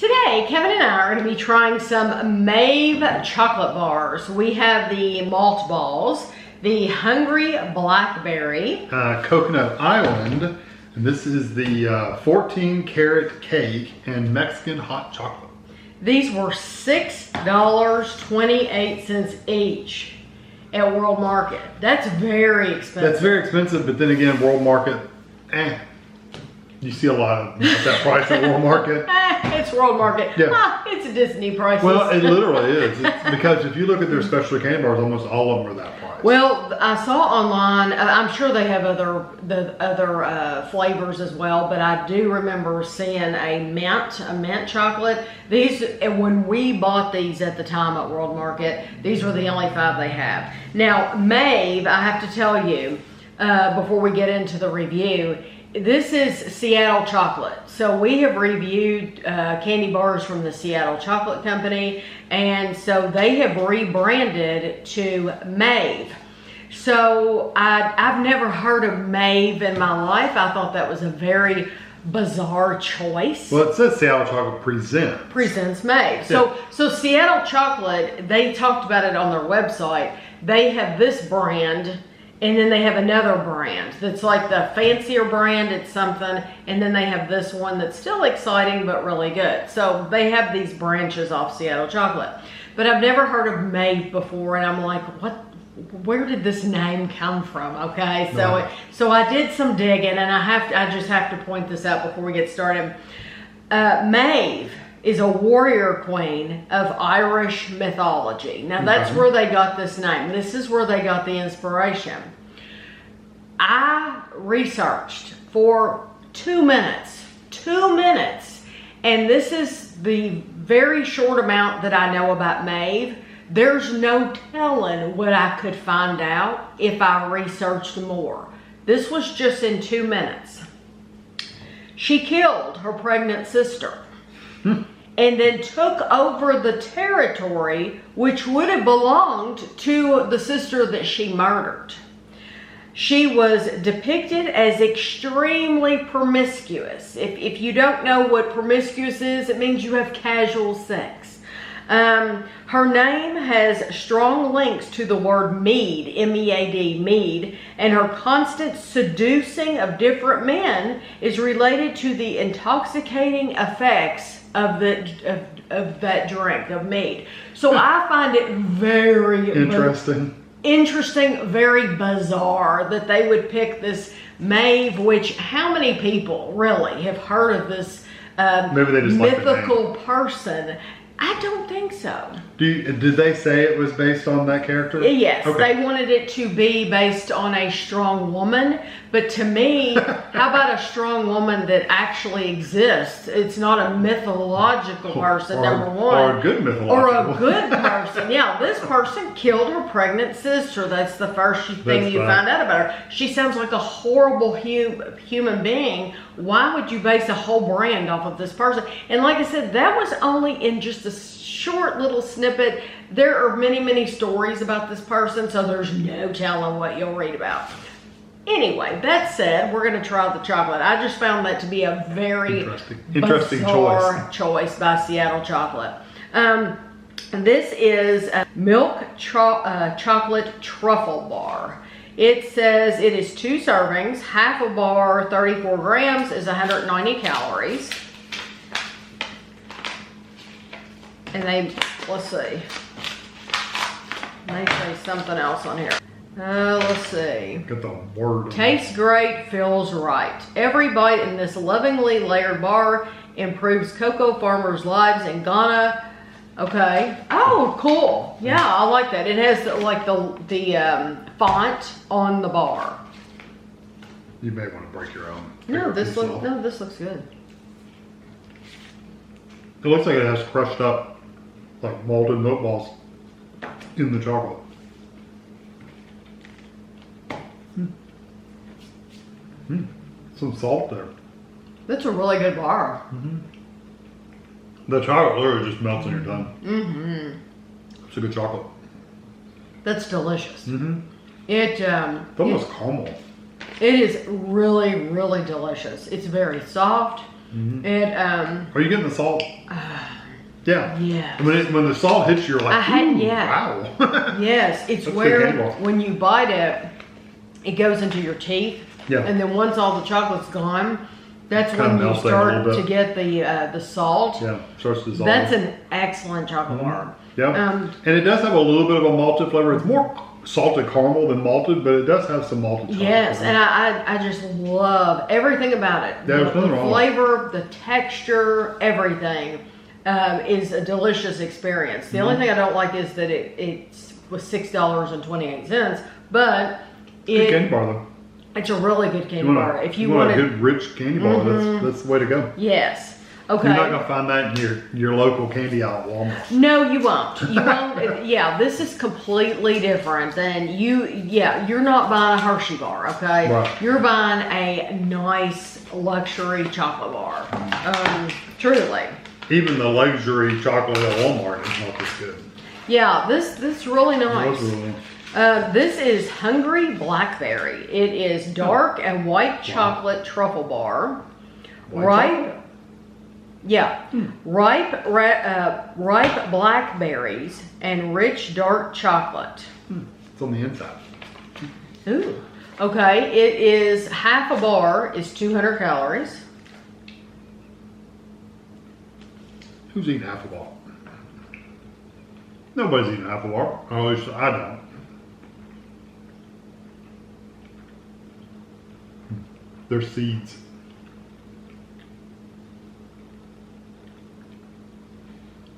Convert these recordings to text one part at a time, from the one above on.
Today, Kevin and I are going to be trying some Maeve chocolate bars. We have the Malt balls, the Hungry Blackberry, Coconut Island, and this is the 14 karat cake and Mexican hot chocolate. These were $6.28 each at World Market. That's very expensive. That's very expensive, but then again, World Market, you see a lot of that price at World Market. It's World Market. Yeah. It's a Disney price. Well, it literally is. It's because if you look at their specialty candy bars, almost all of them are that price. Well, I saw online, I'm sure they have other flavors as well, but I do remember seeing a mint chocolate. These, when we bought these at the time at World Market, these were the only 5 they have. Now, Maeve, I have to tell you, before we get into the review, this is Seattle chocolate. So we have reviewed candy bars from the Seattle Chocolate Company, and so they have rebranded to Mave. So I've never heard of Mave in my life. I thought that was a very bizarre choice. Well, it says Seattle Chocolate presents Mave. Yeah. So Seattle Chocolate, they talked about it on their website. They have this brand, and then they have another brand that's like the fancier brand, it's something, and then they have this one that's still exciting but really good. So they have these branches off Seattle Chocolate. But I've never heard of Maeve before, and I'm like, where did this name come from? Okay, so I did some digging, and I just have to point this out before we get started. Maeve is a warrior queen of Irish mythology. Now that's where they got this name. This is where they got the inspiration. I researched for 2 minutes, and this is the very short amount that I know about Maeve. There's no telling what I could find out if I researched more. This was just in 2 minutes. She killed her pregnant sister. And then took over the territory which would have belonged to the sister that she murdered. She was depicted as extremely promiscuous. If you don't know what promiscuous is, it means you have casual sex. Her name has strong links to the word mead, M-E-A-D, mead, and her constant seducing of different men is related to the intoxicating effects of that drink of mead. So I find it very interesting, very bizarre that they would pick this Maeve, which how many people really have heard of this Maybe they just mythical person? I don't think so. Did they say it was based on that character? Yes, okay. They wanted it to be based on a strong woman. But to me, how about a strong woman that actually exists? It's not a mythological person, number one. Or a good mythological. Or a good person. Yeah, this person killed her pregnant sister. That's the first thing you find out about her. She sounds like a horrible human being. Why would you base a whole brand off of this person? And like I said, that was only in just a short little snippet. There are many, many stories about this person, so there's no telling what you'll read about. Anyway, that said, we're going to try the chocolate. I just found that to be a very interesting choice by Seattle Chocolate. This is a milk chocolate truffle bar. It says it is 2 servings, half a bar, 34 grams, is 190 calories. And let's see. They say something else on here. Let's see. Get the word. Tastes great, feels right. Every bite in this lovingly layered bar improves cocoa farmers' lives in Ghana. Okay. Oh, cool. Yeah, I like that. It has like the font on the bar. You may want to break your own. This looks good. It looks like it has crushed up like malted milk balls in the chocolate. Some salt there. That's a really good bar. The chocolate literally just melts in your tongue. It's a good chocolate. That's delicious. It's almost caramel. It is really, really delicious. It's very soft. It Are you getting the salt? Yeah. Yeah. When the salt hits you, you're like, wow. Yes, it's That's where good candy bar. when you bite it, it goes into your teeth. Yeah. And then once all the chocolate's gone, that's Kinda when you melts there a start little to bit. get the salt. Yeah, starts to dissolve. That's an excellent chocolate bar. Yeah. And it does have a little bit of a malted flavor. It's more salted caramel than malted, but it does have some malted chocolate. Yes, flavor. and I just love everything about it. There's nothing the wrong. flavor, the texture, everything is a delicious experience. The only thing I don't like is that it was $6.28, but Good candy bar though. it's a really good candy bar. If you want want a good rich candy bar, that's the way to go. yes. Okay. You're not gonna find that in your local candy aisle at Walmart. No, you won't. You won't. Yeah, this is completely different than you. Yeah, you're not buying a Hershey bar, okay? Right. You're buying a nice luxury chocolate bar. Truly. Even the luxury chocolate at Walmart is not this good. Yeah, this really nice. It was really This is Hungry Blackberry. It is dark and white chocolate truffle bar. White Ripe blackberries and rich dark chocolate. It's on the inside. Ooh. Okay, it is half a bar is 200 calories. Who's eating half a bar? Nobody's eating half a bar. Or at least I don't. They're seeds.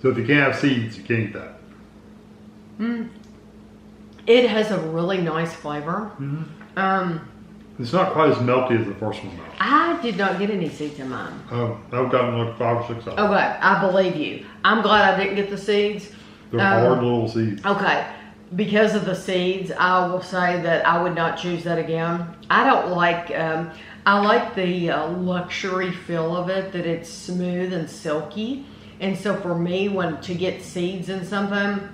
So if you can't have seeds, you can't eat that. It has a really nice flavor. It's not quite as melty as the first one though. I did not get any seeds in mine. I've gotten like 5 or 6 of them. Okay, I believe you. I'm glad I didn't get the seeds. They're hard little seeds. Okay, because of the seeds, I will say that I would not choose that again. I don't like, I like the luxury feel of it, that it's smooth and silky. And so for me, to get seeds in something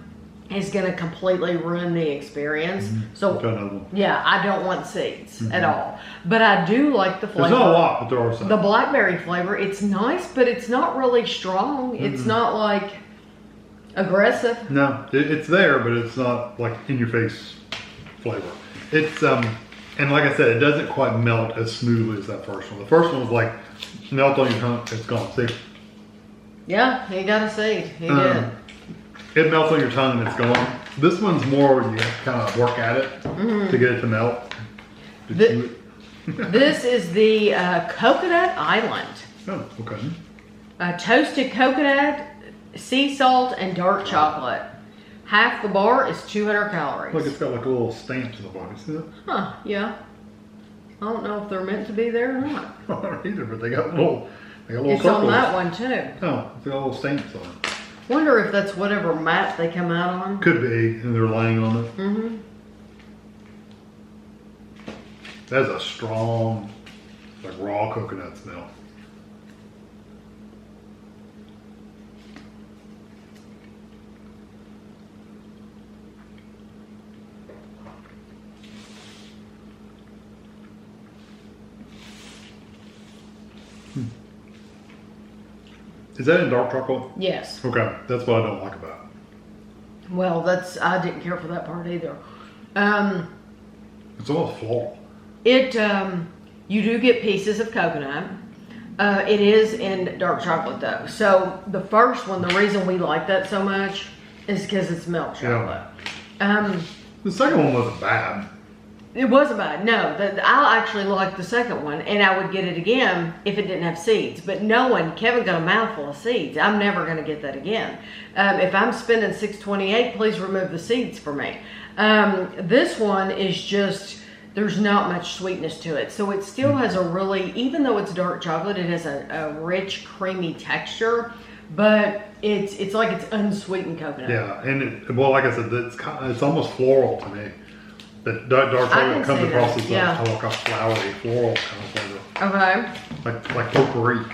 is going to completely ruin the experience. So yeah, I don't want seeds at all. But I do like the flavor. There's not a lot, but there are some. The blackberry flavor, it's nice, but it's not really strong. It's not like aggressive. No, it's there, but it's not like in your face flavor. It's and like I said, it doesn't quite melt as smoothly as that first one. The first one was like melt on your tongue, it's gone. See? Yeah, he got a seed. He did. It melts on your tongue and it's gone. This one's more you have to kind of work at it to get it to melt. This is the Coconut Island. Oh, okay. Toasted coconut, sea salt, and dark chocolate. Half the bar is 200 calories. Look, it's got like a little stamp to the bottom. See that? Huh, yeah. I don't know if they're meant to be there or not. I don't either, but they got little It's circles. on that one too. Oh, it's got little stamps on it. Wonder if that's whatever mat they come out on. Could be, and they're laying on it. That's a strong, like raw coconut smell. Is that in dark chocolate? Yes. Okay, that's what I don't like about it. Well, I didn't care for that part either. It's a little floral. You do get pieces of coconut. It is in dark chocolate though. So the first one, the reason we like that so much is because it's milk chocolate. The second one wasn't bad. It wasn't bad. No, I actually like the second one, and I would get it again if it didn't have seeds. But Kevin got a mouthful of seeds. I'm never going to get that again. If I'm spending $6.28, please remove the seeds for me. This one is just, there's not much sweetness to it. So it still has a really, even though it's dark chocolate, it has a rich, creamy texture. But it's like it's unsweetened coconut. Yeah, and like I said, it's almost floral to me. That dark chocolate comes across as like a flowery, floral kind of flavor. Okay. Like potpourri.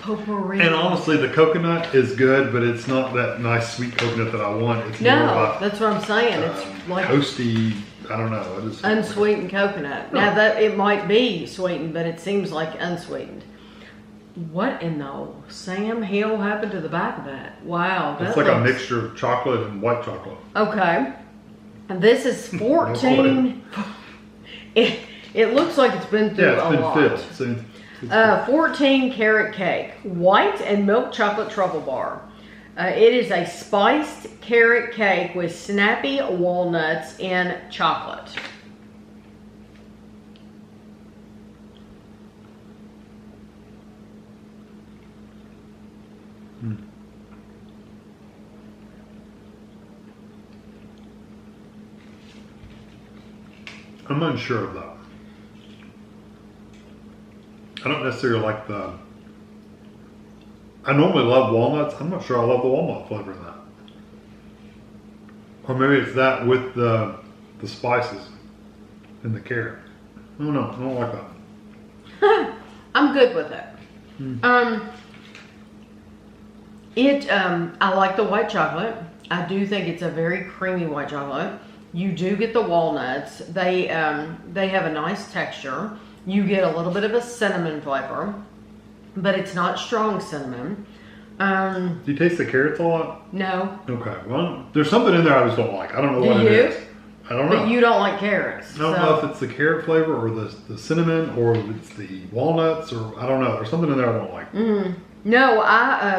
Potpourri. And honestly, the coconut is good, but it's not that nice sweet coconut that I want. It's more that's what I'm saying. It's like toasty. I don't know. It is unsweetened coconut. Now that it might be sweetened, but it seems like unsweetened. What in the Sam Hill happened to the back of that? Wow. It's like a mixture of chocolate and white chocolate. Okay. And this is 14. It looks like it's been through a lot. Yeah, it's been filled. 14 karat cake. White and milk chocolate truffle bar. It is a spiced carrot cake with snappy walnuts and chocolate. I'm unsure of that. I don't necessarily like the... I normally love walnuts. I'm not sure I love the walnut flavor in that. Or maybe it's that with the spices and the carrot. I don't know. I don't like that. I'm good with it. I like the white chocolate. I do think it's a very creamy white chocolate. You do get the walnuts. They have a nice texture. You get a little bit of a cinnamon flavor, but it's not strong cinnamon. Do you taste the carrots a lot? No. Okay. Well, there's something in there I just don't like. I don't know what it is. I don't know. But you don't like carrots. I don't know if it's the carrot flavor or the cinnamon or it's the walnuts or I don't know. There's something in there I don't like. No,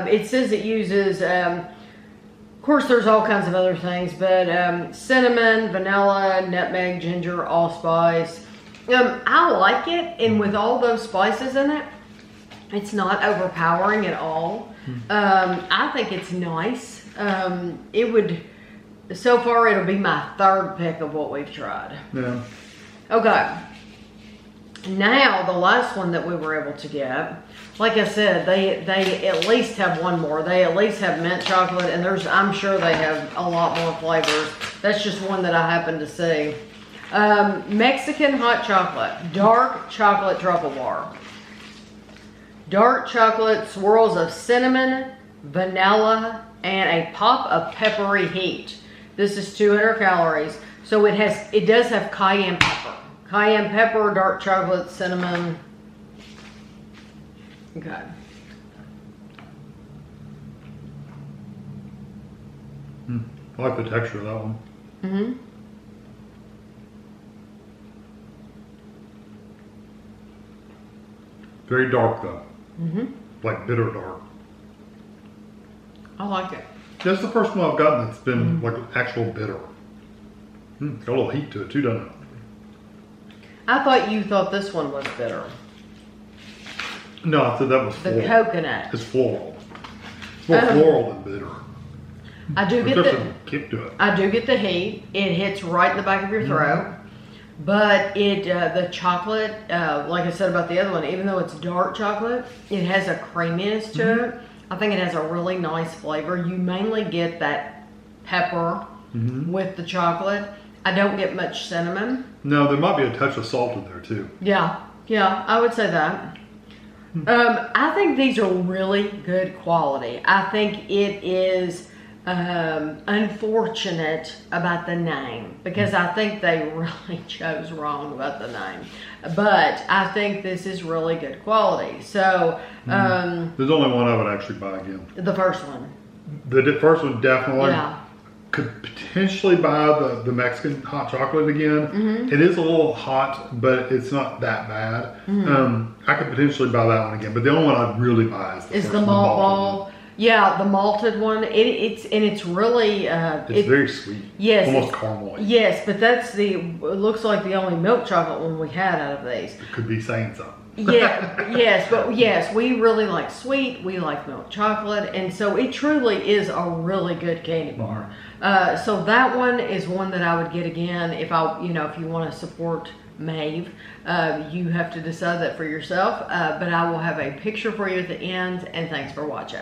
it says it uses, of course there's all kinds of other things, but cinnamon, vanilla, nutmeg, ginger, allspice. I like it, and with all those spices in it, it's not overpowering at all. I think it's nice. So far it'll be my third pick of what we've tried. Yeah. Okay. Now, the last one that we were able to get, like I said, they at least have one more. They at least have mint chocolate, and I'm sure they have a lot more flavors. That's just one that I happened to see. Mexican hot chocolate, dark chocolate truffle bar. Dark chocolate swirls of cinnamon, vanilla, and a pop of peppery heat. This is 200 calories. So it does have cayenne pepper. Cayenne pepper, dark chocolate, cinnamon. Okay. I like the texture of that one. Mm-hmm. Very dark though. Mm-hmm. Like bitter dark. I like it. That's the first one I've gotten that's been like actual bitter. Got a little heat to it too, doesn't it? I thought you thought this one was bitter. No, I said that was floral. The coconut. It's floral. It's more floral than bitter. I do get the kick to it. I do get the heat. It hits right in the back of your throat. But the chocolate, like I said about the other one, even though it's dark chocolate, it has a creaminess to it. I think it has a really nice flavor. You mainly get that pepper with the chocolate. I don't get much cinnamon. No, there might be a touch of salt in there too. Yeah, I would say that. I think these are really good quality. I think it is unfortunate about the name because I think they really chose wrong about the name. But I think this is really good quality. So there's only one I would actually buy again. The first one. The first one definitely. Yeah. Could potentially buy the Mexican hot chocolate again. It is a little hot, but it's not that bad. I could potentially buy that one again, but the only one I'd really buy is the malt ball. Yeah, the malted one. It's really it's very sweet. Yes, almost caramel. Yes, but it looks like the only milk chocolate one we had out of these. It could be saying something. Yes, we really like sweet, we like milk chocolate, and so it truly is a really good candy bar. So that one is one that I would get again if you want to support Maeve. You have to decide that for yourself, but I will have a picture for you at the end, and thanks for watching.